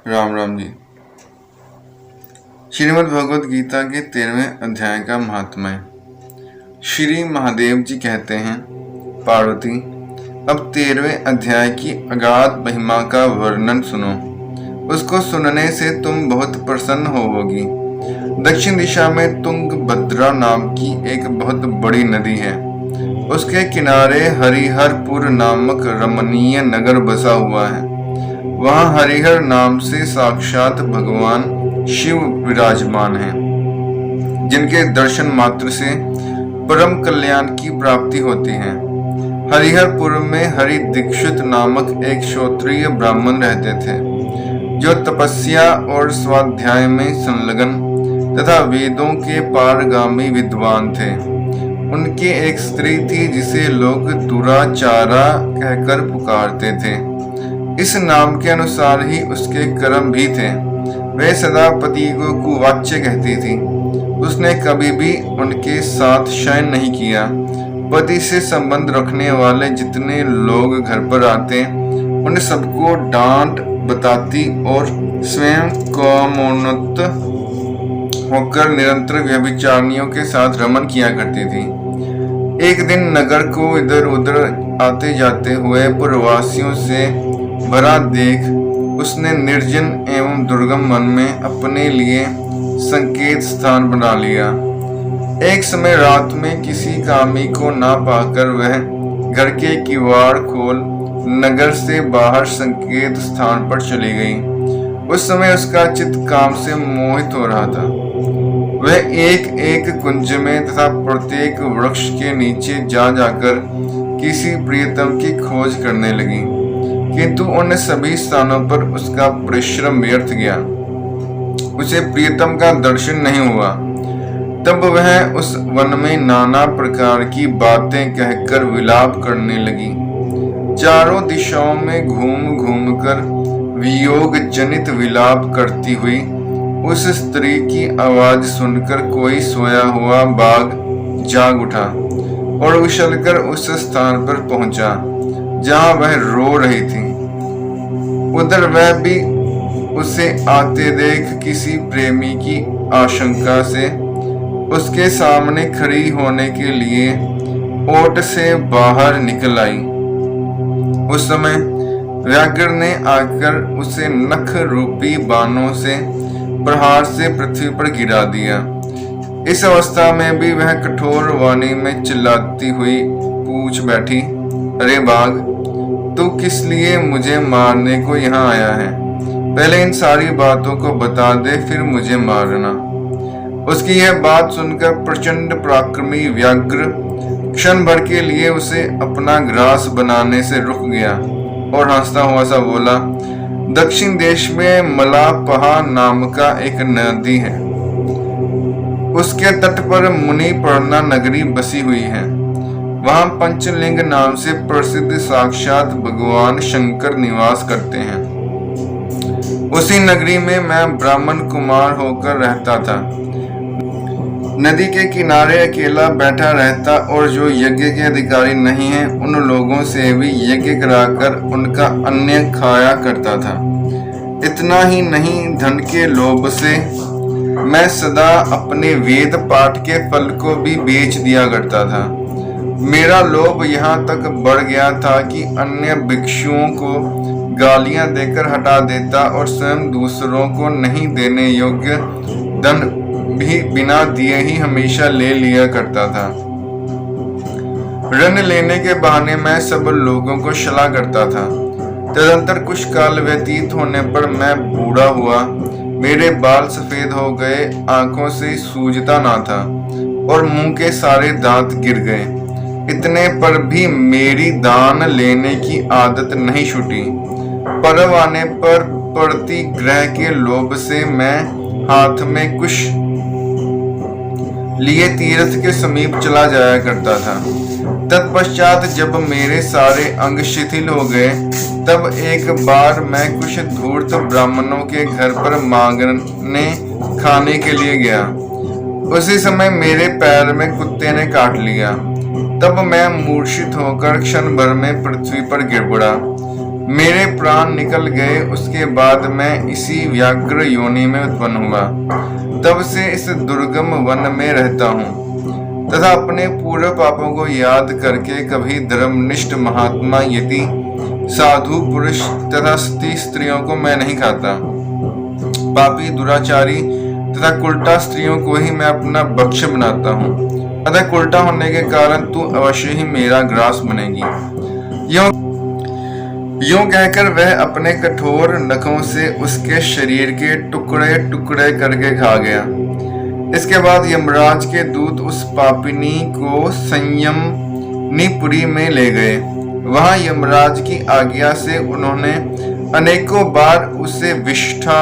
राम राम जी। श्रीमद् भगवद गीता के 13वें अध्याय का महात्म्य। श्री महादेव जी कहते हैं, पार्वती, अब 13वें अध्याय की अगाध महिमा का वर्णन सुनो। उसको सुनने से तुम बहुत प्रसन्न होवोगी। दक्षिण दिशा में तुंगभद्रा नाम की एक बहुत बड़ी नदी है। उसके किनारे हरिहरपुर नामक रमणीय नगर बसा हुआ है। वहाँ हरिहर नाम से साक्षात भगवान शिव विराजमान हैं, जिनके दर्शन मात्र से परम कल्याण की प्राप्ति होती है। हरिहरपुर में हरि दीक्षित नामक एक क्षत्रिय ब्राह्मण रहते थे, जो तपस्या और स्वाध्याय में संलग्न तथा वेदों के पारगामी विद्वान थे। उनकी एक स्त्री थी जिसे लोग दुराचारा कहकर पुकारते थे। इस नाम के अनुसार ही उसके कर्म भी थे। वह सदा पति को कुवाच्य कहती थी। उसने कभी भी उनके साथ शयन नहीं किया। पति से संबंध रखने वाले जितने लोग घर पर आते उन सबको डांट बताती और स्वयं कामोन्नत होकर निरंतर व्यभिचारिणियों के साथ रमन किया करती थी। एक दिन नगर को इधर उधर आते जाते हुए प्रवासियों से भरा देख उसने निर्जन एवं दुर्गम वन में अपने लिए संकेत स्थान बना लिया। एक समय रात में किसी कामी को ना पाकर वह घर के किवाड़ खोल नगर से बाहर संकेत स्थान पर चली गई। उस समय उसका चित्त काम से मोहित हो रहा था। वह एक एक कुंज में तथा प्रत्येक वृक्ष के नीचे जा जाकर किसी प्रियतम की खोज करने लगी, किंतु उन सभी स्थानों पर उसका परिश्रम व्यर्थ गया। उसे प्रियतम का दर्शन नहीं हुआ। तब वह उस वन में नाना प्रकार की बातें कहकर विलाप करने लगी। चारों दिशाओं में घूम घूम कर वियोग जनित विलाप करती हुई उस स्त्री की आवाज सुनकर कोई सोया हुआ बाघ जाग उठा और उछलकर उस स्थान पर पहुंचा जहां वह रो रही थी। उधर वह भी उसे आते देख किसी प्रेमी की आशंका से उसके सामने खड़ी होने के लिए ओट से बाहर निकल आई। उस समय व्याघ्र ने आकर उसे नख रूपी बाणों से प्रहार से पृथ्वी पर गिरा दिया। इस अवस्था में भी वह कठोर वाणी में चिल्लाती हुई पूछ बैठी, अरे बाघ, तू किस लिए मुझे मारने को यहाँ आया है? पहले इन सारी बातों को बता दे, फिर मुझे मारना। उसकी यह बात सुनकर प्रचंड पराक्रमी व्याघ्र क्षण भर के लिए उसे अपना ग्रास बनाने से रुक गया और हंसता हुआ सा बोला, दक्षिण देश में मलापहा नाम का एक नदी है। उसके तट पर मुनिपर्णा नगरी बसी हुई है। वहां पंचलिंग नाम से प्रसिद्ध साक्षात भगवान शंकर निवास करते हैं। उसी नगरी में मैं ब्राह्मण कुमार होकर रहता था। नदी के किनारे अकेला बैठा रहता और जो यज्ञ के अधिकारी नहीं हैं उन लोगों से भी यज्ञ कराकर उनका अन्न खाया करता था। इतना ही नहीं, धन के लोभ से मैं सदा अपने वेद पाठ के फल को भी बेच दिया करता था। मेरा लोभ यहाँ तक बढ़ गया था कि अन्य भिक्षुओं को गालियां देकर हटा देता और स्वयं दूसरों को नहीं देने योग्य धन भी बिना दिए ही हमेशा ले लिया करता था। ऋण लेने के बहाने मैं सब लोगों को छला करता था। तदंतर कुछ काल व्यतीत होने पर मैं बूढ़ा हुआ। मेरे बाल सफेद हो गए, आंखों से सूझता ना था और मुंह के सारे दांत गिर गए। इतने पर भी मेरी दान लेने की आदत नहीं छूटी। पर्व आने पर प्रति ग्रह के लोभ से मैं हाथ में कुछ लिए तीर्थ के समीप चला जाया करता था। तत्पश्चात जब मेरे सारे अंग शिथिल हो गए, तब एक बार मैं कुछ धूर्त ब्राह्मणों के घर पर मांगने खाने के लिए गया। उसी समय मेरे पैर में कुत्ते ने काट लिया। तब मैं मूर्छित होकर क्षण भर में पृथ्वी पर गिर पड़ा। मेरे प्राण निकल गए, उसके बाद मैं इसी व्याघ्र योनि में उत्पन्न हुआ। तब से इस दुर्गम वन में रहता हूँ तथा अपने पूर्व पापों को याद करके कभी धर्मनिष्ठ महात्मा, यति, साधु पुरुष तथा सती स्त्रियों को मैं नहीं खाता। पापी, दुराचारी तथा कुलटा स्त्रियों को ही मैं अपना भक्ष बनाता हूँ। अतः कुलटा होने के कारण तू अवश्य ही मेरा ग्रास बनेगी। यूं कहकर वह अपने कठोर नखों से उसके शरीर के टुकड़े टुकड़े करके खा गया। इसके बाद यमराज के दूत उस पापिनी को संयमनीपुरी में ले गए। वहां यमराज की आज्ञा से उन्होंने अनेकों बार उसे विष्ठा,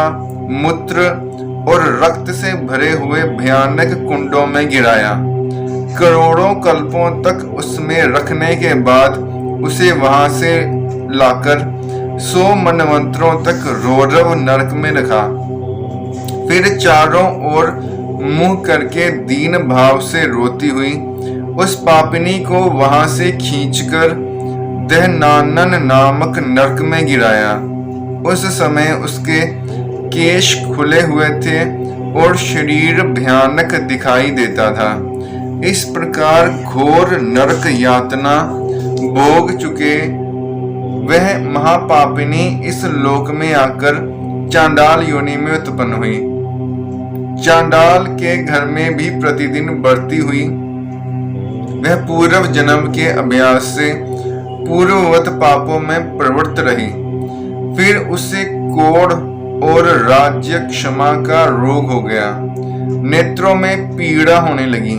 मूत्र और रक्त से भरे हुए भयानक कुंडों में गिराया। करोड़ों कल्पों तक उसमें रखने के बाद उसे वहां से लाकर 100 मनवंतरों तक रौरव नरक में रखा। फिर चारों ओर मुंह करके दीन भाव से रोती हुई उस पापिनी को वहां से खींचकर दहनानन नामक नरक में गिराया। उस समय उसके केश खुले हुए थे और शरीर भयानक दिखाई देता था। इस प्रकार घोर नरक यातना भोग चुके वह महापापिनी इस लोक में आकर चांडाल योनि में उत्पन्न हुई। चांडाल के घर में भी प्रतिदिन बढ़ती हुई वह पूर्व जन्म के अभ्यास से पूर्ववत पापों में प्रवृत्त रही। फिर उसे कोढ़ और राज्य क्षमा का रोग हो गया। नेत्रों में पीड़ा होने लगी।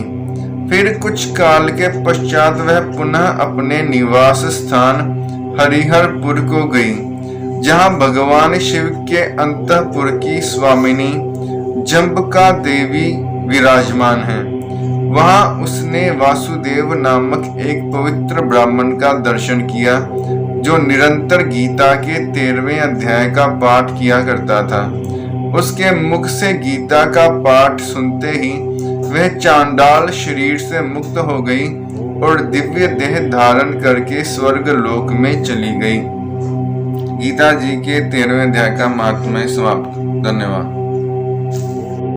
फिर कुछ काल के पश्चात वह पुनः अपने निवास स्थान हरिहरपुर को गई, जहां भगवान शिव के अंतःपुर की स्वामिनी जम्बका देवी विराजमान है। वहां उसने वासुदेव नामक एक पवित्र ब्राह्मण का दर्शन किया, जो निरंतर गीता के 13वें अध्याय का पाठ किया करता था। उसके मुख से गीता का पाठ सुनते ही वह चांडाल शरीर से मुक्त हो गई और दिव्य देह धारण करके स्वर्ग लोक में चली गई। गीता जी के 13वें अध्याय का महात्म्य समाप्त। धन्यवाद।